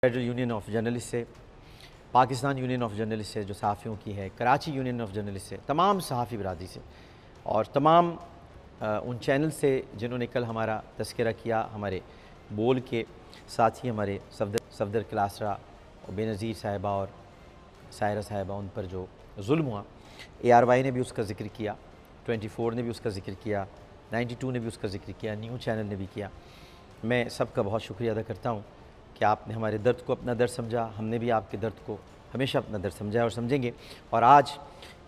Federal union of journalist سے، Pakistan union of journalist سے جو صحافیوں کی ہے، کراچی یونین آف جرنلسٹ سے، تمام صحافی برادری سے اور تمام ان چینل سے جنہوں نے کل ہمارا تذکرہ کیا، ہمارے بول کے ساتھی ہمارے صفدر کلاسرا اور بے نظیر صاحبہ اور سائرہ صاحبہ، ان پر جو ظلم ہوا، ARY نے بھی اس کا ذکر کیا، 24 نے بھی اس کا ذکر کیا، 92 نے بھی اس کا ذکر کیا، نیو چینل نے بھی کیا۔ میں سب کا بہت شکریہ ادا کرتا ہوں کہ آپ نے ہمارے درد کو اپنا درد سمجھا، ہم نے بھی آپ کے درد کو ہمیشہ اپنا درد سمجھا اور سمجھیں گے۔ اور آج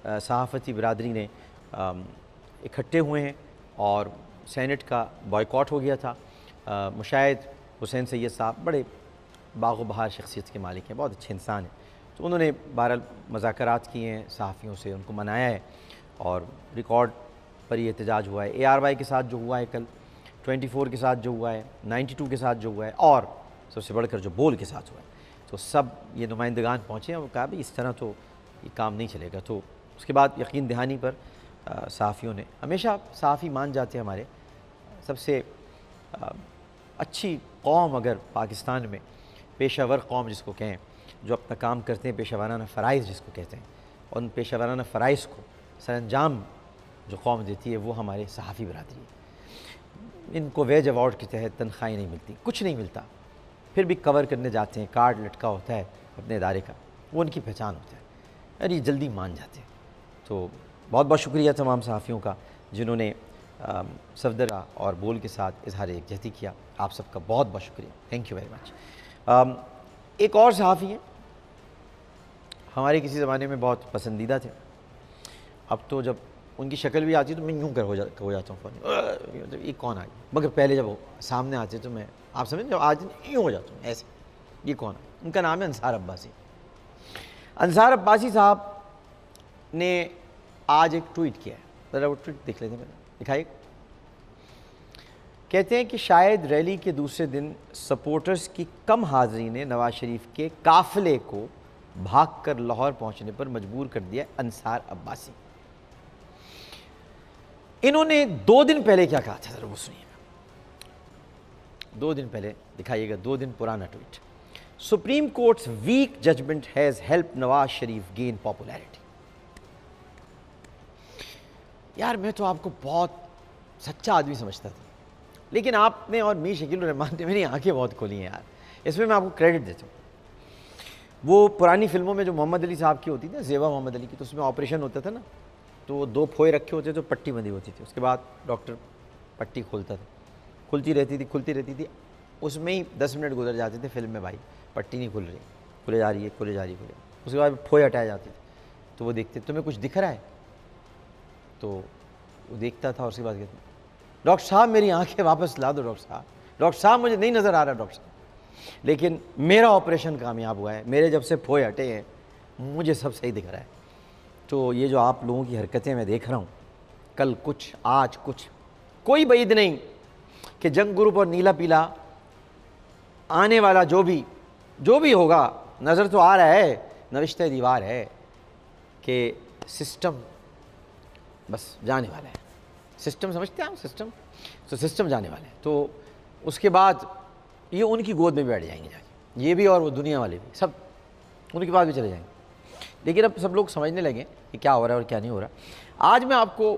صحافتی برادری نے اکٹھے ہوئے ہیں اور سینٹ کا بائیکاٹ ہو گیا تھا۔ مشاہد حسین سید صاحب بڑے باغ و بہار شخصیت کے مالک ہیں، بہت اچھے انسان ہیں، تو انہوں نے بہرحال مذاکرات کیے ہیں صحافیوں سے، ان کو منایا ہے اور ریکارڈ پر یہ احتجاج ہوا ہے۔ ARY کے ساتھ جو ہوا ہے کل، 24 کے ساتھ جو ہوا ہے، 92 کے ساتھ جو ہوا ہے اور سب سے بڑھ کر جو بول کے ساتھ ہوا ہے، تو سب یہ نمائندگان پہنچے ہیں اور کہا بھی اس طرح تو یہ کام نہیں چلے گا۔ تو اس کے بعد یقین دہانی پر صحافیوں نے، ہمیشہ صحافی مان جاتے ہیں ہمارے سب سے اچھی قوم اگر پاکستان میں، پیشہ ور قوم جس کو کہیں، جو اپنا کام کرتے ہیں، پیشہ ورانہ فرائض جس کو کہتے ہیں، اور ان پیشہ ورانہ فرائض کو سر انجام جو قوم دیتی ہے وہ ہمارے صحافی برادری ہے۔ ان کو ویج ایوارڈ کے تحت تنخواہیں نہیں ملتی، کچھ نہیں ملتا، پھر بھی کور کرنے جاتے ہیں، کارڈ لٹکا ہوتا ہے اپنے ادارے کا، وہ ان کی پہچان ہوتا ہے اور یہ جلدی مان جاتے ہیں۔ تو بہت بہت شکریہ تمام صحافیوں کا جنہوں نے صفدر اور بول کے ساتھ اظہار یکجہتی کیا، آپ سب کا بہت بہت شکریہ، تھینک یو ویری مچ۔ ایک اور صحافی ہیں، ہمارے کسی زمانے میں بہت پسندیدہ تھے، اب تو جب ان کی شکل بھی آتی ہے تو میں یوں کر ہو جاتا ہوں فوراً، یہ کون آ گیا، مگر پہلے جب وہ سامنے آتے تو میں، آپ سمجھیں، جب آج یوں ہو جاتا ہوں ایسے، یہ کون ہے؟ ان کا نام ہے انصار عباسی۔ انصار عباسی صاحب نے آج ایک ٹویٹ کیا ہے، ذرا وہ ٹویٹ دیکھ لیتے ہیں، دکھائیے۔ کہتے ہیں کہ شاید ریلی کے دوسرے دن سپورٹرز کی کم حاضری نے نواز شریف کے قافلے کو بھاگ کر لاہور پہنچنے پر مجبور کر دیا انصار عباسی۔ انہوں نے 2 دن پہلے کیا کہا تھا، ذرا وہ سنیے۔ 2 دن پہلے دکھائیے گا، 2 دن پرانا tweet. Supreme court's weak judgment has help Nawaz Sharif gain popularity. یار میں تو آپ کو بہت سچا آدمی سمجھتا تھا، لیکن آپ نے اور میر شکیل الرحمان نے میری آنکھیں بہت کھولی ہیں یار، اس میں آپ کو کریڈٹ دیتا ہوں۔ وہ پرانی فلموں میں جو محمد علی صاحب کی ہوتی تھی نا، زیبا محمد علی کی، تو اس میں آپریشن ہوتا تھا نا، تو وہ 2 پھوئے رکھے ہوتے تو پٹی بندھی ہوتی تھی، اس کے بعد ڈاکٹر پٹی کھولتا تھا، کھلتی رہتی تھی، اس میں ہی 10 منٹ گزر جاتے تھے فلم میں، بھائی پٹی نہیں کھل رہی، کھلے جا رہی ہے، اس کے بعد پھوئے ہٹائے جاتے تھے، تو وہ دیکھتے تمہیں کچھ دکھ رہا ہے، تو وہ دیکھتا تھا اور اس کے بعد کہتا، ڈاکٹر صاحب میری آنکھیں واپس لا دو، ڈاکٹر صاحب مجھے نہیں نظر آ رہا ڈاکٹر صاحب، لیکن میرا آپریشن کامیاب ہوا ہے، میرے جب سے پھوئے ہٹے ہیں مجھے سب صحیح دکھ رہا ہے۔ تو یہ جو آپ لوگوں کی حرکتیں میں دیکھ رہا ہوں، کل کچھ آج کچھ، کوئی بعید نہیں کہ جنگ گروپ اور نیلا پیلا آنے والا جو بھی ہوگا، نظر تو آ رہا ہے، نوشتہ دیوار ہے کہ سسٹم بس جانے والا ہے۔ سسٹم سمجھتے ہیں آپ؟ سسٹم جانے والا ہے، تو اس کے بعد یہ ان کی گود میں بیٹھ جائیں گے جا کے، یہ بھی اور وہ دنیا والے بھی، سب ان کے بعد بھی چلے جائیں گے۔ لیکن اب سب لوگ سمجھنے لگے کہ کیا ہو رہا ہے اور کیا نہیں ہو رہا۔ آج میں آپ کو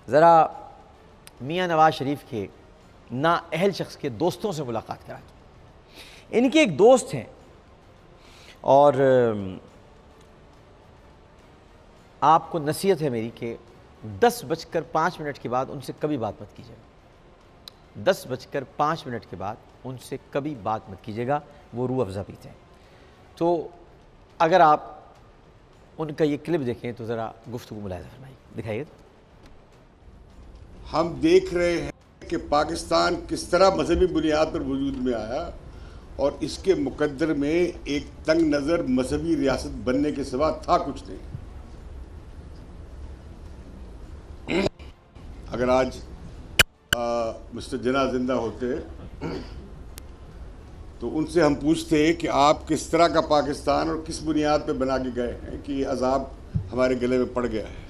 ذرا میاں نواز شریف کے نااہل شخص کے دوستوں سے ملاقات کراتا ہوں۔ ان کے ایک دوست ہیں اور آپ کو نصیحت ہے میری کہ 10:05 کے بعد ان سے کبھی بات مت کیجیے گا، 10:05 کے بعد ان سے کبھی بات مت کیجیے گا، وہ روح افزا پیتے ہیں۔ تو اگر آپ ان کا یہ کلپ دیکھیں تو ذرا گفتگو ملاحظہ فرمائیے، دکھائیے۔ ہم دیکھ رہے ہیں کہ پاکستان کس طرح مذہبی بنیاد پر وجود میں آیا اور اس کے مقدر میں ایک تنگ نظر مذہبی ریاست بننے کے سوا تھا کچھ نہیں۔ اگر آج مسٹر جناح زندہ ہوتے تو ان سے ہم پوچھتے کہ آپ کس طرح کا پاکستان اور کس بنیاد پہ بنا کے گئے ہیں کہ یہ عذاب ہمارے گلے میں پڑ گیا ہے۔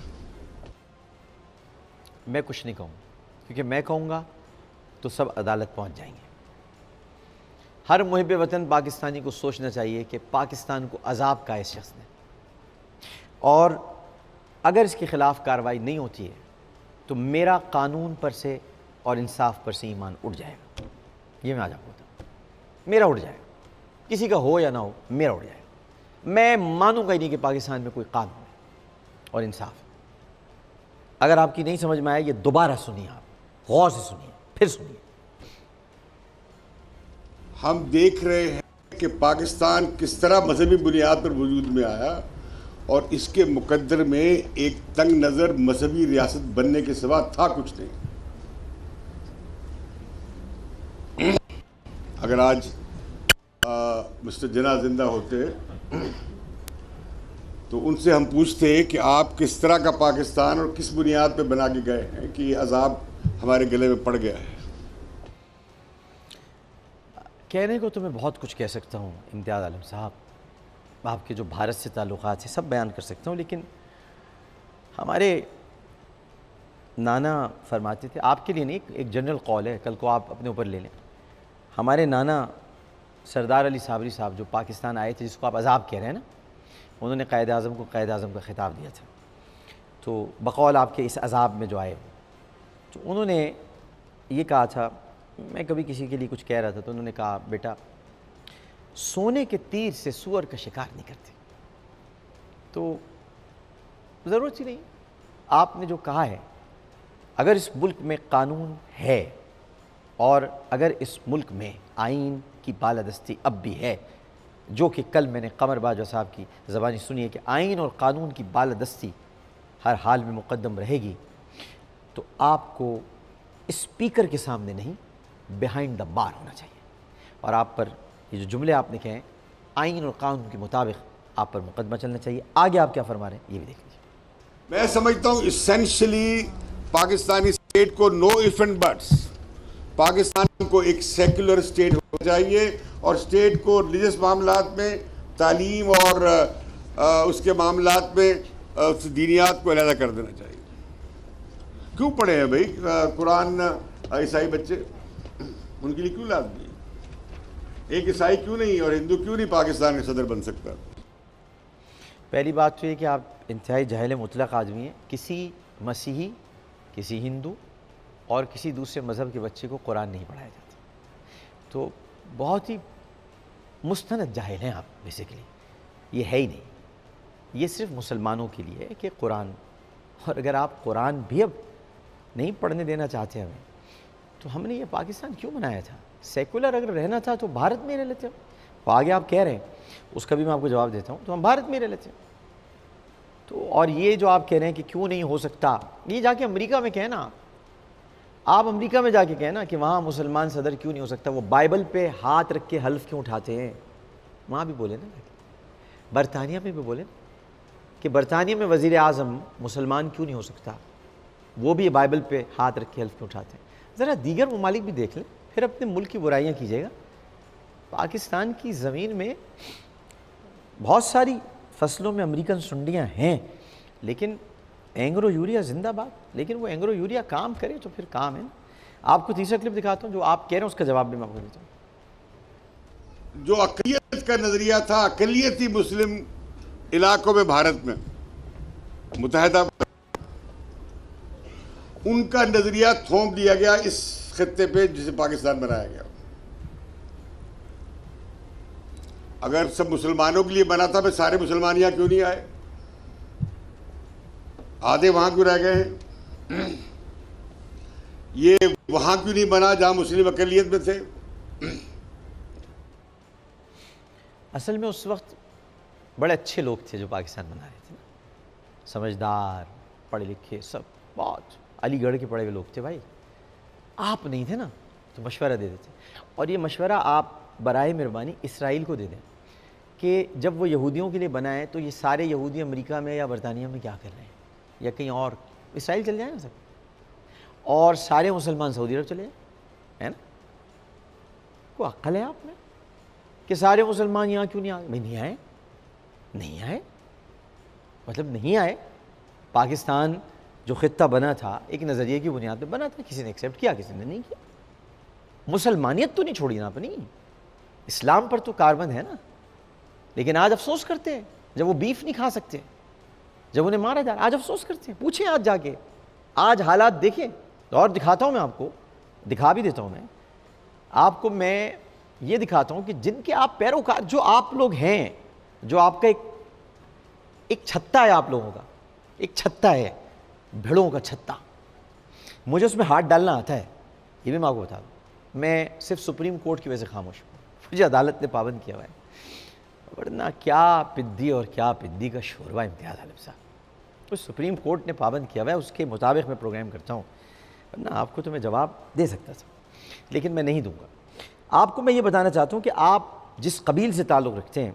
میں کچھ نہیں کہوں، کیونکہ میں کہوں گا تو سب عدالت پہنچ جائیں گے۔ ہر محب وطن پاکستانی کو سوچنا چاہیے کہ پاکستان کو عذاب کا ہے اس شخص نے، اور اگر اس کے خلاف کارروائی نہیں ہوتی ہے تو میرا قانون پر سے اور انصاف پر سے ایمان اٹھ جائے گا. یہ میں آج آپ کو بتاؤں، میرا اٹھ جائے گا، کسی کا ہو یا نہ ہو میرا اٹھ جائے گا. میں مانوں گا ہی نہیں کہ پاکستان میں کوئی قانون ہے اور انصاف ہے. اگر آپ کی نہیں سمجھ میں آئے یہ دوبارہ سنیے، آپ غور سے سنیے، پھر سنیے. ہم دیکھ رہے ہیں کہ پاکستان کس طرح مذہبی بنیاد پر وجود میں آیا اور اس کے مقدر میں ایک تنگ نظر مذہبی ریاست بننے کے سوا تھا کچھ نہیں. اگر آج مسٹر جناح زندہ ہوتے تو ان سے ہم پوچھتے کہ آپ کس طرح کا پاکستان اور کس بنیاد پہ بنا کے گئے ہیں کہ یہ عذاب ہمارے گلے میں پڑ گیا ہے. کہنے کو تو میں بہت کچھ کہہ سکتا ہوں امتیاز عالم صاحب، آپ کے جو بھارت سے تعلقات ہیں سب بیان کر سکتا ہوں، لیکن ہمارے نانا فرماتے تھے، آپ کے لیے نہیں، ایک جنرل قول ہے، کل کو آپ اپنے اوپر لے لیں. ہمارے نانا سردار علی صابری صاحب جو پاکستان آئے تھے، جس کو آپ عذاب کہہ رہے ہیں نا، انہوں نے قائد اعظم کو قائد اعظم کا خطاب دیا تھا. تو بقول آپ کے اس عذاب میں جو آئے، تو انہوں نے یہ کہا تھا، میں کبھی کسی کے لیے کچھ کہہ رہا تھا تو انہوں نے کہا، بیٹا سونے کے تیر سے سور کا شکار نہیں کرتے. تو ضرورت ہی نہیں، آپ نے جو کہا ہے، اگر اس ملک میں قانون ہے اور اگر اس ملک میں آئین کی بالادستی اب بھی ہے، جو کہ کل میں نے قمر باجوہ صاحب کی زبانی سنی ہے کہ آئین اور قانون کی بالادستی ہر حال میں مقدم رہے گی، تو آپ کو اسپیکر کے سامنے نہیں، بیہائنڈ دا بار ہونا چاہیے. اور آپ پر یہ جو جملے آپ نے کہے ہیں، آئین اور قانون کے مطابق آپ پر مقدمہ چلنا چاہیے. آگے آپ کیا فرما رہے ہیں یہ بھی دیکھ لیجیے. میں سمجھتا ہوں اسینشلی پاکستانی اسٹیٹ کو نو ایف اینڈ بٹس، پاکستان کو ایک سیکولر اسٹیٹ ہونا چاہیے اور اسٹیٹ کو ریلیجس معاملات میں، تعلیم اور اس کے معاملات میں دینیات کو علیحدہ کر دینا چاہیے. کیوں پڑھے ہیں بھائی قرآن عیسائی بچے؟ ان کے لیے کیوں لازمی ہے؟ ایک عیسائی کیوں نہیں اور ہندو کیوں نہیں پاکستان کا صدر بن سکتا؟ پہلی بات تو یہ کہ آپ انتہائی جاہل مطلق آدمی ہیں. کسی مسیحی، کسی ہندو اور کسی دوسرے مذہب کے بچے کو قرآن نہیں پڑھایا جاتا. تو بہت ہی مستند جاہل ہیں آپ بیسیکلی. یہ ہے ہی نہیں، یہ صرف مسلمانوں کے لیے ہے کہ قرآن، اور اگر آپ قرآن بھی اب نہیں پڑھنے دینا چاہتے ہمیں، تو ہم نے یہ پاکستان کیوں بنایا تھا؟ سیکولر اگر رہنا تھا تو بھارت میں رہ لیتے ہم. تو آگے آپ کہہ رہے ہیں اس کا بھی میں آپ کو جواب دیتا ہوں، تو ہم بھارت میں رہ لیتے ہیں. تو اور یہ جو آپ کہہ رہے ہیں کہ کیوں نہیں ہو سکتا، یہ جا کے امریکہ میں کہنا، آپ امریکہ میں جا کے کہنا کہ وہاں مسلمان صدر کیوں نہیں ہو سکتا. وہ بائبل پہ ہاتھ رکھ کے حلف کیوں اٹھاتے ہیں؟ وہاں بھی بولے نا، برطانیہ میں بھی بولے کہ برطانیہ میں وزیر اعظم مسلمان کیوں نہیں ہو سکتا، وہ بھی بائبل پہ ہاتھ رکھ کے حلف کیوں اٹھاتے ہیں. ذرا دیگر ممالک بھی دیکھ لیں، پھر اپنے ملک کی برائیاں کیجیے گا. پاکستان کی زمین میں بہت ساری فصلوں میں امریکن سنڈیاں ہیں، لیکن اینگرو یوریا زندہ باد. لیکن وہ اینگرو یوریا کام کرے تو پھر کام ہے نا. آپ کو تیسرا کلپ دکھاتا ہوں جو آپ کہہ رہے ہیں، اس کا جواب بھی میں آپ کو دیتا ہوں. جو اقلیت کا نظریہ تھا، اقلیتی مسلم علاقوں میں بھارت میں متحدہ، ان کا نظریہ تھوپ دیا گیا اس خطے پہ جسے پاکستان بنایا گیا. اگر سب مسلمانوں کے لیے بنا تھا، پھر سارے مسلمان یہاں کیوں نہیں آئے؟ آدھے وہاں کیوں رہ گئے ہیں؟ یہ وہاں کیوں نہیں بنا جہاں مسلم اقلیت میں تھے؟ اصل میں اس وقت بڑے اچھے لوگ تھے جو پاکستان بنا رہے تھے، سمجھدار، پڑھے لکھے، سب بہت علی گڑھ کے پڑھے ہوئے لوگ تھے. بھائی آپ نہیں تھے نا تو مشورہ دے دیتے. اور یہ مشورہ آپ برائے مہربانی اسرائیل کو دے دیں کہ جب وہ یہودیوں کے لیے بنائے تو یہ سارے یہودی امریکہ میں یا برطانیہ میں کیا کر رہے ہیں، یا کہیں اور اسرائیل چل جائیں نا سب، اور سارے مسلمان سعودی عرب چلے جائیں، ہے نا؟ کوئی عقل ہے آپ میں کہ سارے مسلمان یہاں کیوں نہیں آئے؟ بھائی نہیں آئے، مطلب نہیں آئے. پاکستان جو خطہ بنا تھا ایک نظریے کی بنیاد پہ بنا تھا، کسی نے ایکسیپٹ کیا، کسی نے نہیں کیا. مسلمانیت تو نہیں چھوڑی نا اپنی. اسلام پر تو کاربند ہے نا، لیکن آج افسوس کرتے ہیں جب وہ بیف نہیں کھا سکتے، جب انہیں مارا جا رہا ہے، آج افسوس کرتے ہیں. پوچھیں آج جا کے، آج حالات دیکھیں. اور دکھاتا ہوں میں آپ کو، دکھا بھی دیتا ہوں میں آپ کو. میں یہ دکھاتا ہوں کہ جن کے آپ پیروکار، جو آپ لوگ ہیں، جو آپ کا ایک چھتا ہے، آپ لوگوں کا ایک چھتا ہے، بھیڑوں کا چھتا. مجھے اس میں ہاتھ ڈالنا آتا ہے، یہ بھی میں آپ کو بتا دوں. میں صرف سپریم کورٹ کی وجہ سے خاموش ہوں، مجھے عدالت نے پابند کیا ہوا ہے، ورنہ کیا پدی اور کیا پدی کا شوربہ امتیاز عالم صاحب. تو سپریم کورٹ نے پابند کیا ہوا ہے، اس کے مطابق میں پروگرام کرتا ہوں، ورنہ آپ کو تو میں جواب دے سکتا تھا، لیکن میں نہیں دوں گا. آپ کو میں یہ بتانا چاہتا ہوں کہ آپ جس قبیل سے تعلق رکھتے ہیں،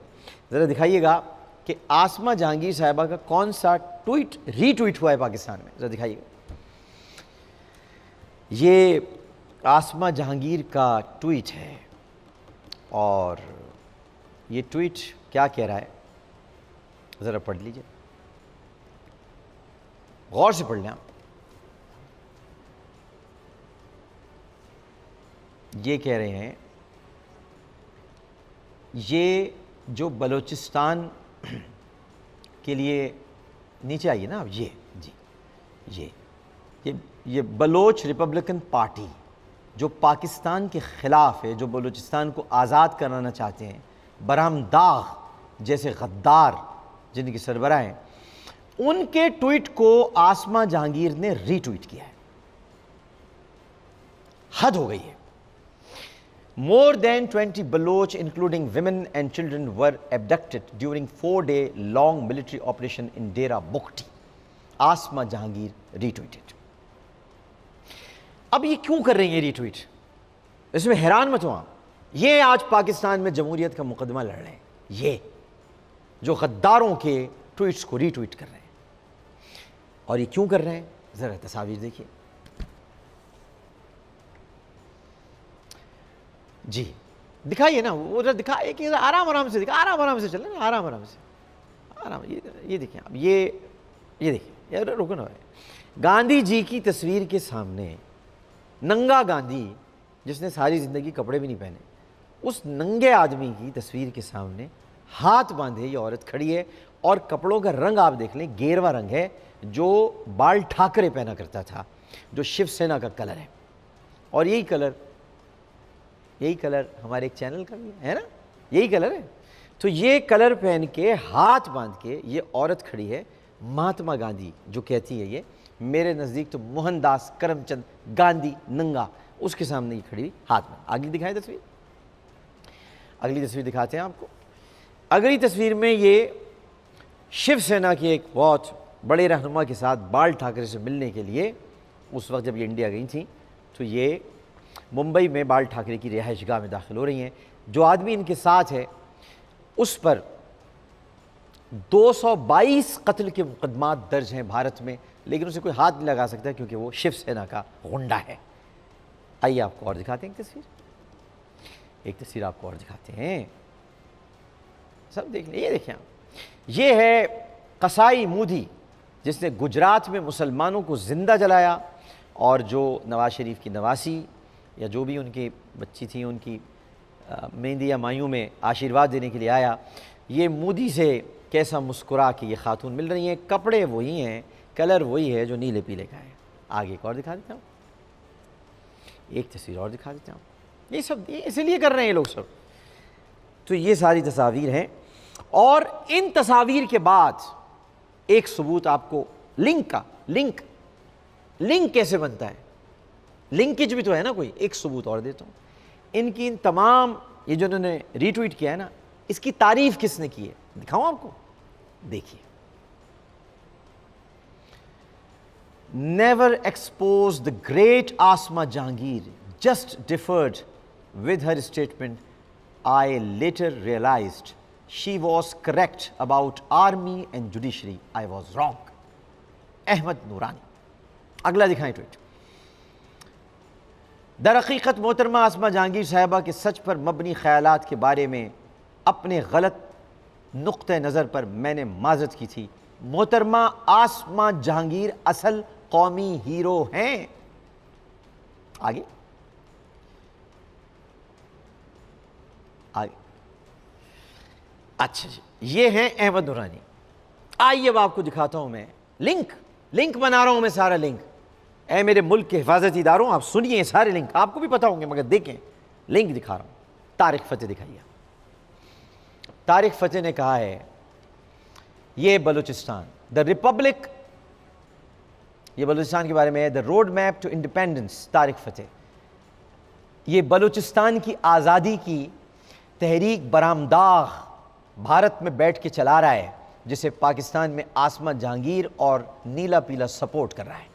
ذرا دکھائیے گا کہ آسمہ جہانگیر صاحبہ کا کون سا ٹویٹ ری ٹویٹ ہوا ہے پاکستان میں. ذرا دکھائیے گا. یہ آسمہ جہانگیر کا ٹویٹ ہے، اور یہ ٹویٹ کیا کہہ رہا ہے ذرا پڑھ لیجئے، غور سے پڑھ لیں آپ. یہ کہہ رہے ہیں، یہ جو بلوچستان کے لیے، نیچے آئیے نا آپ، یہ بلوچ ریپبلکن پارٹی جو پاکستان کے خلاف ہے، جو بلوچستان کو آزاد کرانا چاہتے ہیں، برہم داغ جیسے غدار جن کی سربراہ ہیں، ان کے ٹویٹ کو آسمہ جہانگیر نے ری ٹویٹ کیا ہے. حد ہو گئی ہے. More than 20 Baloch, including women and children, were abducted during 4-day long military operation in Dera Bukhti. Asma Jahangir retweeted. اب یہ کیوں کر رہے ہیں یہ ری ٹویٹ؟ اس میں حیران مت ہو آپ. یہ آج پاکستان میں جمہوریت کا مقدمہ لڑ رہے ہیں، یہ جو غداروں کے ٹویٹس کو ری ٹویٹ کر رہے ہیں. اور یہ کیوں کر رہے ہیں؟ ذرا تصاویر دیکھیے. جی دکھائیے نا، وہ دکھائیے کہ آرام سے دکھا، آرام سے چلیں نا، آرام سے. یہ دیکھیں آپ، یہ دیکھیں، یہ رکن ہوا ہے. گاندھی جی کی تصویر کے سامنے ننگا گاندھی، جس نے ساری زندگی کپڑے بھی نہیں پہنے، اس ننگے آدمی کی تصویر کے سامنے ہاتھ باندھے یہ عورت کھڑی ہے، اور کپڑوں کا رنگ آپ دیکھ لیں، گیروا رنگ ہے، جو بال ٹھاکرے پہنا کرتا تھا، جو شیو سینا کا کلر ہے. اور یہی کلر ہمارے ایک چینل کا بھی ہے نا، یہی کلر ہے. تو یہ کلر پہن کے ہاتھ باندھ کے یہ عورت کھڑی ہے، مہاتما گاندھی جو کہتی ہے، یہ میرے نزدیک تو موہن داس کرم چند گاندھی ننگا، اس کے سامنے یہ کھڑی ہوئی ہاتھ باندھ. اگلی دکھائیں تصویر، اگلی تصویر دکھاتے ہیں آپ کو. اگلی تصویر میں یہ شیو سینا کے ایک بہت بڑے رہنما کے ساتھ بال ٹھاکرے سے ملنے کے لیے، اس وقت جب یہ انڈیا گئی تھیں، تو یہ ممبئی میں بال ٹھاکرے کی رہائش گاہ میں داخل ہو رہی ہیں. جو آدمی ان کے ساتھ ہے اس پر 222 قتل کے مقدمات درج ہیں بھارت میں، لیکن اسے کوئی ہاتھ نہیں لگا سکتا کیونکہ وہ شیو سینا کا غنڈہ ہے. آئیے آپ کو اور دکھاتے ہیں ایک تصویر آپ کو اور دکھاتے ہیں. سب دیکھ لیں، یہ دیکھیں آپ، یہ ہے قصائی مودی، جس نے گجرات میں مسلمانوں کو زندہ جلایا، اور جو نواز شریف کی نواسی یا جو بھی ان کی بچی تھی، ان کی مہندی یا مایوں میں آشیرواد دینے کے لیے آیا. یہ مودی سے کیسا مسکرا کے یہ خاتون مل رہی ہیں. کپڑے وہی ہیں، کلر وہی ہے جو نیلے پیلے کا ہے. آگے ایک اور دکھا دیتا ہوں، ایک تصویر اور دکھا دیتا ہوں. یہ سب اسی لیے کر رہے ہیں یہ لوگ سب. تو یہ ساری تصاویر ہیں، اور ان تصاویر کے بعد ایک ثبوت آپ کو لنک کا، لنک کیسے بنتا ہے، لنکیج بھی تو ہے نا کوئی. ایک ثبوت اور دیتا ہوں. ان کی ان تمام یہ جو انہوں نے ری ٹویٹ کیا ہے نا، اس کی تعریف کس نے کی ہے دکھاؤں آپ کو. دیکھیے، never expose the great Asma Jahangir, just differed with her statement. I later realized she was correct about army and judiciary. I was wrong. Ahmad نورانی. اگلا دکھائیں ٹویٹ. در حقیقت محترمہ آسمہ جہانگیر صاحبہ کے سچ پر مبنی خیالات کے بارے میں اپنے غلط نقطہ نظر پر میں نے معذرت کی تھی. محترمہ آسمہ جہانگیر اصل قومی ہیرو ہیں. آگے اچھا جی یہ ہیں احمد نورانی. آئیے اب آپ کو دکھاتا ہوں میں لنک بنا رہا ہوں میں سارا لنک. اے میرے ملک کے حفاظتی اداروں آپ سنیے سارے لنک, آپ کو بھی پتہ ہوں گے مگر دیکھیں لنک دکھا رہا ہوں. طارق فتح دکھائیے. طارق فتح نے کہا ہے یہ بلوچستان دا ریپبلک, یہ بلوچستان کے بارے میں ہے, the road map to independence. Tariq Fateh یہ بلوچستان کی آزادی کی تحریک برآمداغ بھارت میں بیٹھ کے چلا رہا ہے, جسے پاکستان میں آسمہ جہانگیر اور نیلا پیلا سپورٹ کر رہا ہے.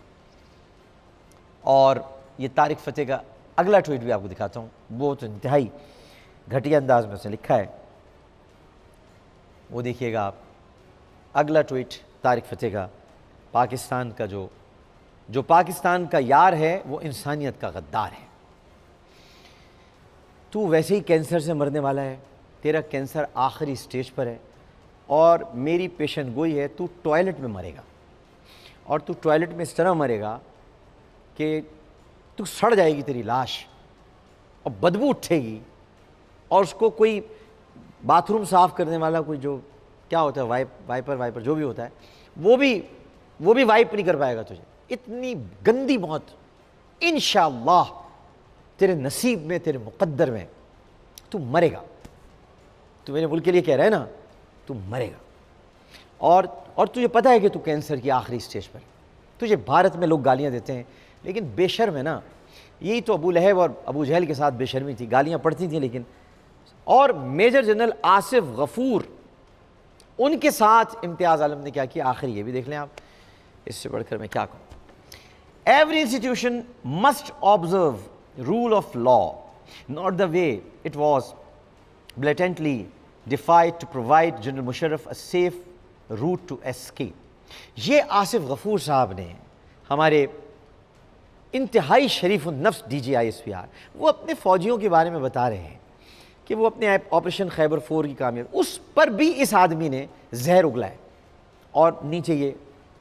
اور یہ طارق فتح کا اگلا ٹویٹ بھی آپ کو دکھاتا ہوں, وہ تو انتہائی گھٹیا انداز میں اس نے لکھا ہے, وہ دیکھیے گا آپ. اگلا ٹویٹ طارق فتح کا, پاکستان کا جو پاکستان کا یار ہے وہ انسانیت کا غدار ہے. تو ویسے ہی کینسر سے مرنے والا ہے, تیرا کینسر آخری سٹیج پر ہے, اور میری پیشن گوئی ہے تو ٹوائلٹ میں مرے گا, اور تو ٹوائلٹ میں اس طرح مرے گا کہ تو سڑ جائے گی تیری لاش, اور بدبو اٹھے گی, اور اس کو کوئی باتھ روم صاف کرنے والا کوئی جو کیا ہوتا ہے وائپر جو بھی ہوتا ہے وہ بھی وائپ نہیں کر پائے گا تجھے. اتنی گندی موت انشاءاللہ تیرے نصیب میں, تیرے مقدر میں تو مرے گا. تو میرے ملک کے لیے کہہ رہا ہے نا, تو مرے گا. اور تجھے پتہ ہے کہ تو کینسر کی آخری سٹیج پر. تجھے بھارت میں لوگ گالیاں دیتے ہیں لیکن بے شرم ہے نا. یہی تو ابو لہب اور ابو جہل کے ساتھ بے شرمی تھی, گالیاں پڑتی تھیں لیکن. اور میجر جنرل آصف غفور, ان کے ساتھ امتیاز عالم نے کیا کیا, آخری یہ بھی دیکھ لیں آپ. اس سے بڑھ کر میں کیا کہوں. Every institution must observe rule of law, not the way it was blatantly defied to provide General Musharraf a safe route to escape. یہ آصف غفور صاحب نے, ہمارے انتہائی شریف النفس D G I S P R, وہ اپنے فوجیوں کے بارے میں بتا رہے ہیں کہ وہ اپنے آپریشن خیبر 4 کی کامیابی, اس پر بھی اس آدمی نے زہر اگلا ہے. اور نیچے یہ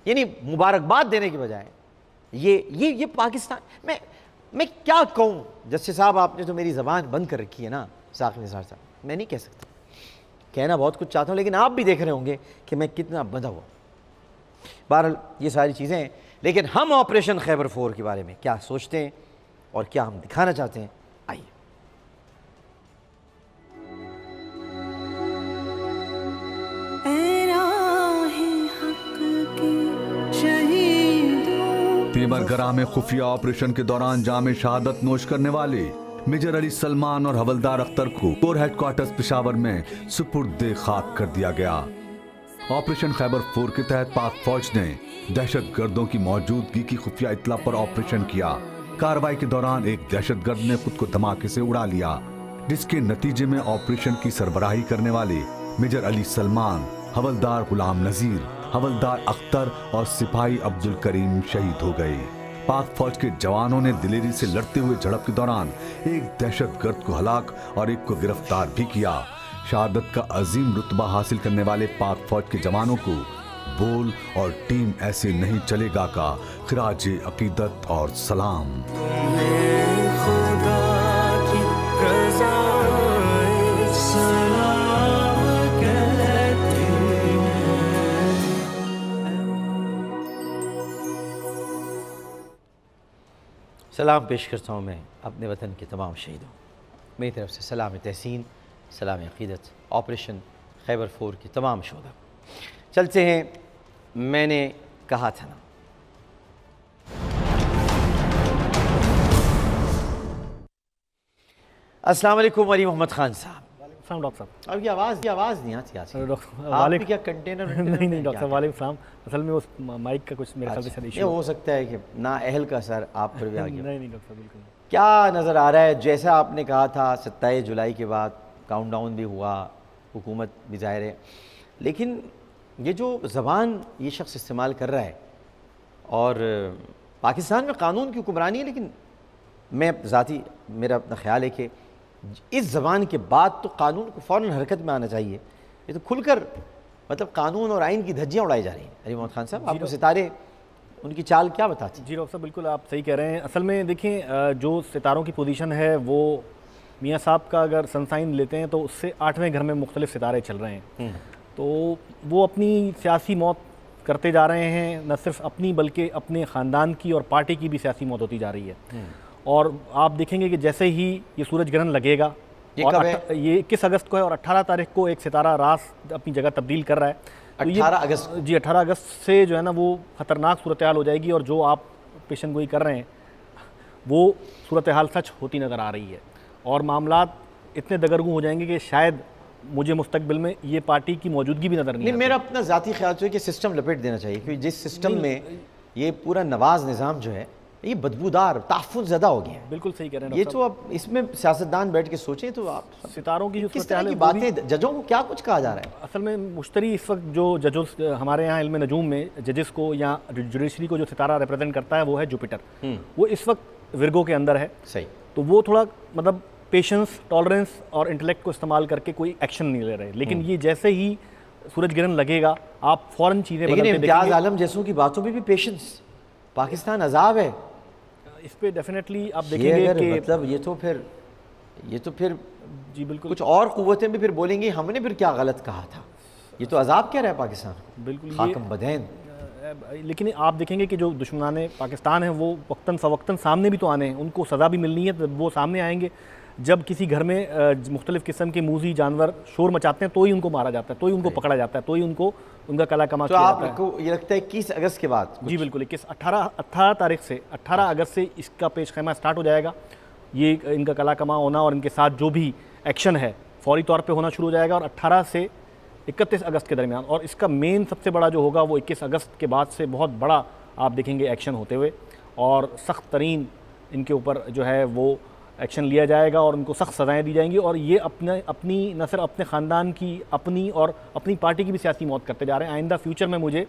یعنی مبارکباد دینے کے بجائے یہ پاکستان میں کیا کہوں. جسٹس صاحب آپ نے تو میری زبان بند کر رکھی ہے نا ثاقب نثار صاحب, میں نہیں کہہ سکتا. کہنا بہت کچھ چاہتا ہوں لیکن آپ بھی دیکھ رہے ہوں گے کہ میں کتنا بندھا ہوا. بہرحال یہ ساری چیزیں ہیں, لیکن ہم آپریشن خیبر 4 کے بارے میں کیا سوچتے ہیں اور کیا ہم دکھانا چاہتے ہیں, آئیے. تیمر گرہ میں خفیہ آپریشن کے دوران جام شہادت نوش کرنے والے میجر علی سلمان اور حولدار اختر کو کور ہیڈ کوارٹرز پشاور میں سپرد خاک کر دیا گیا. آپریشن خیبر 4 کے تحت پاک فوج نے دہشت گردوں کی موجودگی کی خفیہ اطلاع پر آپریشن کیا. کارروائی کے دوران ایک دہشت گرد نے خود کو دھماکے سے اڑا لیا, جس کے نتیجے میں آپریشن کی سربراہی کرنے والے میجر علی سلمان, حولدار غلام نذیر, حولدار اختر اور سپاہی عبد الکریم شہید ہو گئے. پاک فوج کے جوانوں نے دلیری سے لڑتے ہوئے جھڑپ کے دوران ایک دہشت گرد کو ہلاک اور ایک کو گرفتار بھی کیا. شہادت کا عظیم رتبہ حاصل کرنے والے پاک فوج کے جوانوں کو بول اور ٹیم ایسے نہیں چلے گا کا خراج عقیدت اور سلام. سلام پیش کرتا ہوں میں اپنے وطن کے تمام شہیدوں. میری طرف سے سلام تحسین, سلام عقیدت آپریشن خیبر 4 کی تمام شہداء. چلتے ہیں, میں نے کہا تھا نا. السلام علیکم ولی محمد خان صاحب. السلام ڈاکٹر صاحب. اب یہ آواز نہیں آتی آج. ڈاکٹر آپ بھی کیا کنٹینر نہیں ڈاکٹر صاحب وعلیکم السلام. اصل میں اس مائک کا کچھ میرے خیال سے ایشو ہو سکتا ہے کہ نا اہل کا سر آپ پر بھی آ گیا. نہیں ڈاکٹر صاحب بالکل. کیا نظر آ رہا ہے, جیسا آپ نے کہا تھا 27 جولائی کے بعد کاؤنٹ ڈاؤن بھی ہوا, حکومت بھی ظاہر ہے, لیکن یہ جو زبان یہ شخص استعمال کر رہا ہے, اور پاکستان میں قانون کی حکمرانی ہے, لیکن میں ذاتی میرا اپنا خیال ہے کہ اس زبان کے بعد تو قانون کو فوراً حرکت میں آنا چاہیے. یہ تو کھل کر مطلب قانون اور آئین کی دھجیاں اڑائی جا رہی ہیں. علی محمد خان صاحب, آپ کو ستارے ان کی چال کیا بتاتی؟ جی ڈاکٹر صاحب بالکل آپ صحیح کہہ رہے ہیں. اصل میں دیکھیں جو ستاروں کی پوزیشن ہے وہ میاں صاحب کا اگر سنسائن لیتے ہیں تو اس سے 8ویں گھر میں مختلف ستارے چل رہے ہیں، تو وہ اپنی سیاسی موت کرتے جا رہے ہیں، نہ صرف اپنی بلکہ اپنے خاندان کی اور پارٹی کی بھی سیاسی موت ہوتی جا رہی ہے۔ اور آپ دیکھیں گے کہ جیسے ہی یہ سورج گرہن لگے گا، یہ کب ہے؟ یہ 21 اگست کو ہے، اور 18 تاریخ کو ایک ستارہ راس اپنی جگہ تبدیل کر رہا ہے۔ تو یہ 18 اگست جی 18 اگست سے جو ہے نا وہ خطرناک صورتحال ہو جائے گی، اور جو آپ پیشن گوئی کر رہے ہیں وہ صورتحال سچ ہوتی نظر آ رہی ہے، اور معاملات اتنے دگرگوں ہو جائیں گے کہ شاید مجھے مستقبل میں یہ پارٹی کی موجودگی بھی نظر نہیں نہیں، آتی۔ میرا اپنا ذاتی خیال تو ہے کہ سسٹم لپیٹ دینا چاہیے، کیونکہ جس سسٹم میں یہ پورا نواز نظام جو ہے یہ بدبودار تحفظ زدہ ہو گیا ہے۔ بالکل صحیح کہہ رہے ہیں یہ ڈاکٹر تو اب اس میں سیاستدان بیٹھ کے سوچیں تو آپ صاحب۔ ستاروں کی جو کس طرح صورتحال کی ہے وہ بھی باتیں، ججوں کو کیا کچھ کہا جا رہا ہے؟ اصل میں مشتری اس وقت جو ججز ہمارے یہاں علم نجوم میں ججز کو یا جوڈیشری کو جو ستارہ ریپرزینٹ کرتا ہے وہ ہے جوپیٹر، وہ اس وقت ورگو کے اندر ہے، صحیح۔ تو وہ تھوڑا مطلب پیشنس، ٹالرنس اور انٹلیکٹ کو استعمال کر کے کوئی ایکشن نہیں لے رہے، لیکن یہ جیسے ہی سورج گرہن لگے گا آپ فوراً چیزیں لیکن بدلتے دیکھیں امتیاز گے۔ عالم جیسوں کی باتوں میں بھی پیشنس، پاکستان عذاب ہے اس پہ ڈیفینیٹلی آپ یہ، دیکھیں گے اگر کہ مطلب یہ تو پھر جی بالکل کچھ اور قوتیں بھی پھر بولیں گی ہم نے پھر کیا غلط کہا تھا، یہ تو عذاب کیا رہا ہے پاکستان کو، بالکل خاکم بدین۔ لیکن آپ دیکھیں گے کہ جو دشمنان پاکستان ہیں وہ وقتاً فوقتاً سامنے بھی تو آنے ہیں، ان کو سزا بھی ملنی ہے، وہ سامنے آئیں گے جب کسی گھر میں مختلف قسم کے موذی جانور شور مچاتے ہیں تو ہی ان کو مارا جاتا ہے، تو ہی ان کو پکڑا جاتا ہے، تو ہی ان کو ان کا کلا کما تو کیا آپ جاتا ہے۔ کو یہ لگتا ہے 21 اگست کے بعد جی بالکل 18 تاریخ سے 18 اگست سے اس کا پیش خیمہ سٹارٹ ہو جائے گا، یہ ان کا کلا کما ہونا اور ان کے ساتھ جو بھی ایکشن ہے فوری طور پہ ہونا شروع ہو جائے گا، اور 18 سے 31 اگست کے درمیان، اور اس کا مین سب سے بڑا جو ہوگا وہ 21 اگست کے بعد سے بہت بڑا آپ دیکھیں گے ایکشن ہوتے ہوئے، اور سخت ترین ان کے اوپر جو ہے وہ ایکشن لیا جائے گا اور ان کو سخت سزائیں دی جائیں گی، اور یہ اپنی نہ صرف اپنے خاندان کی، اپنی اور اپنی پارٹی کی بھی سیاسی موت کرتے جا رہے ہیں۔ آئندہ فیوچر میں مجھے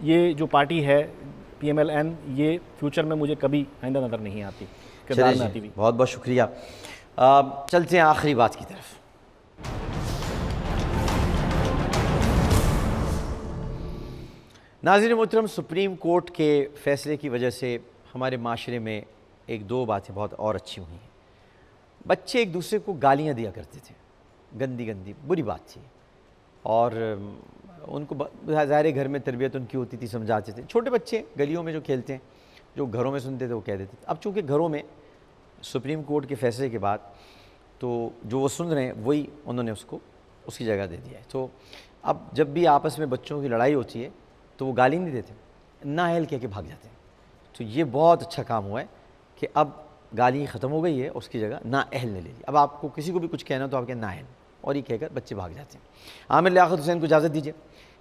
یہ جو پارٹی ہے PMLN، یہ فیوچر میں مجھے کبھی آئندہ نظر نہیں آتی، کردار میں آتی ہوئی۔ بہت بہت شکریہ۔ چلتے ہیں آخری بات کی طرف۔ ناظرین محترم، سپریم کورٹ کے فیصلے کی وجہ سے ہمارے معاشرے میں ایک دو باتیں بہت اور اچھی ہوئی ہیں۔ بچے ایک دوسرے کو گالیاں دیا کرتے تھے، گندی گندی بری بات تھی، اور ان کو ظاہر گھر میں تربیت ان کی ہوتی تھی، سمجھاتے تھے۔ چھوٹے بچے گلیوں میں جو کھیلتے ہیں، جو گھروں میں سنتے تھے وہ کہہ دیتے تھے۔ اب چونکہ گھروں میں سپریم کورٹ کے فیصلے کے بعد تو جو وہ سن رہے ہیں وہی انہوں نے اس کو اس کی جگہ دے دیا ہے، تو اب جب بھی آپس میں بچوں کی لڑائی ہوتی ہے تو وہ گالی نہیں دیتے، نااہل کہہ کے بھاگ جاتے ہیں۔ تو یہ بہت اچھا کام ہوا ہے کہ اب گالی ختم ہو گئی ہے، اس کی جگہ نااہل نے لے لی۔ اب آپ کو کسی کو بھی کچھ کہنا تو آپ کہیں نااہل، اور یہ کہہ کر بچے بھاگ جاتے ہیں۔ عامر لیاقت حسین کو اجازت دیجیے،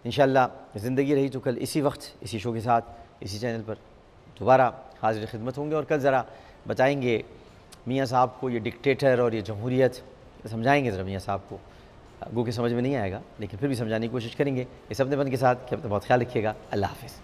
انشاءاللہ زندگی رہی تو کل اسی وقت اسی شو کے ساتھ اسی چینل پر دوبارہ حاضر خدمت ہوں گے، اور کل ذرا بتائیں گے میاں صاحب کو یہ ڈکٹیٹر اور یہ جمہوریت، سمجھائیں گے ذرا میاں صاحب کو، گو کہ سمجھ میں نہیں آئے گا لیکن پھر بھی سمجھانے کی کوشش کریں گے۔ اس اپنے پن کے ساتھ کہ اپنا بہت خیال رکھیے گا۔ اللہ حافظ۔